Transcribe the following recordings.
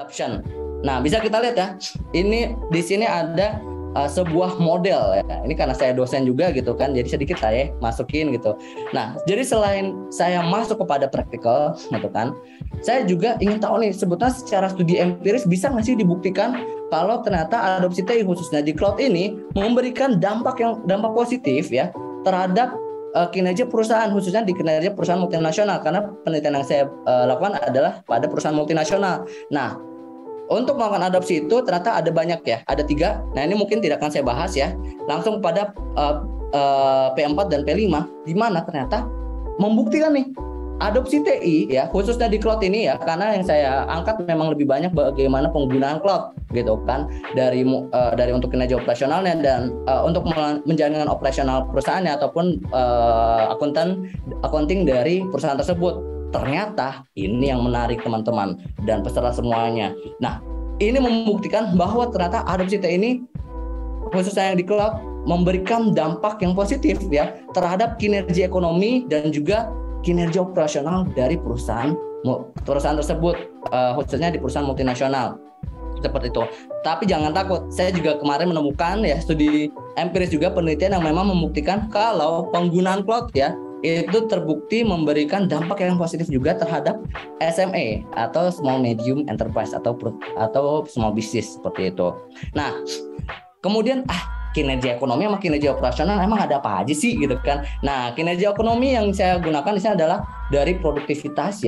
adoption. Nah, bisa kita lihat ya. Ini di sini ada sebuah model ya. Ini karena saya dosen juga gitu kan, jadi sedikit saya masukin gitu. Nah, jadi selain saya masuk kepada praktikal gitu kan, saya juga ingin tahu nih sebetulnya secara studi empiris bisa nggak sih dibuktikan kalau ternyata adopsi TI khususnya di cloud ini memberikan dampak positif ya terhadap kinerja perusahaan, khususnya di kinerja perusahaan multinasional, karena penelitian yang saya lakukan adalah pada perusahaan multinasional. Nah, untuk melakukan adopsi itu ternyata ada banyak ya, ada 3. Nah, ini mungkin tidak akan saya bahas ya. Langsung pada P4 dan P5, di mana ternyata membuktikan nih adopsi TI ya, khususnya di cloud ini ya, karena yang saya angkat memang lebih banyak bagaimana penggunaan cloud gitu kan, dari untuk kinerja operasionalnya dan untuk menjalankan operasional perusahaannya ataupun accounting dari perusahaan tersebut. Ternyata ini yang menarik teman-teman dan peserta semuanya. Nah, ini membuktikan bahwa ternyata adopsi TI ini khususnya yang di cloud memberikan dampak yang positif ya terhadap kinerja ekonomi dan juga kinerja operasional dari perusahaan tersebut, khususnya di perusahaan multinasional seperti itu. Tapi jangan takut, saya juga kemarin menemukan ya studi empiris juga, penelitian yang memang membuktikan kalau penggunaan cloud ya itu terbukti memberikan dampak yang positif juga terhadap SME atau small medium enterprise atau small business seperti itu. Nah, kemudian kinerja ekonomi sama kinerja operasional emang ada apa aja sih gitu kan. Nah, kinerja ekonomi yang saya gunakan di sini adalah dari produktivitas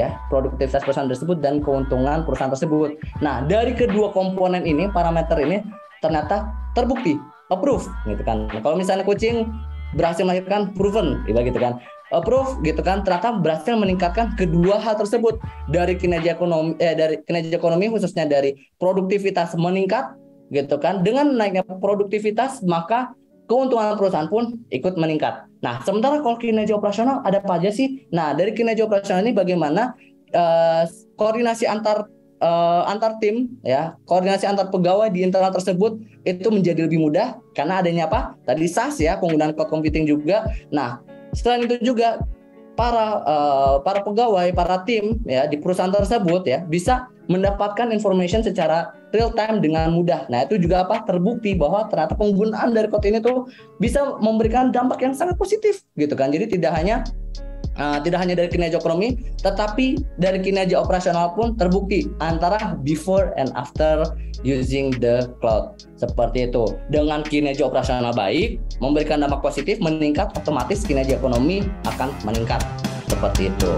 perusahaan tersebut dan keuntungan perusahaan tersebut. Nah, dari kedua komponen ini, parameter ini ternyata terbukti approve gitu kan. Kalau misalnya kucing berhasil melahirkan proven gitu kan, approve gitu kan, ternyata berhasil meningkatkan kedua hal tersebut, dari kinerja ekonomi khususnya dari produktivitas meningkat gitu kan. Dengan naiknya produktivitas maka keuntungan perusahaan pun ikut meningkat. Nah, sementara kalau kinerja operasional ada apa aja sih? Nah, dari kinerja operasional ini bagaimana koordinasi antar tim ya, koordinasi antar pegawai di internal tersebut itu menjadi lebih mudah karena adanya apa? Tadi SaaS ya, penggunaan cloud computing juga. Nah, selain itu juga para pegawai, para tim ya di perusahaan tersebut ya bisa mendapatkan information secara real time dengan mudah. Nah, itu juga terbukti bahwa ternyata penggunaan dari cloud ini tuh bisa memberikan dampak yang sangat positif gitu kan. Jadi tidak hanya dari kinerja ekonomi, tetapi dari kinerja operasional pun terbukti antara before and after using the cloud. Seperti itu. Dengan kinerja operasional baik, memberikan dampak positif, meningkat, otomatis kinerja ekonomi akan meningkat. Seperti itu.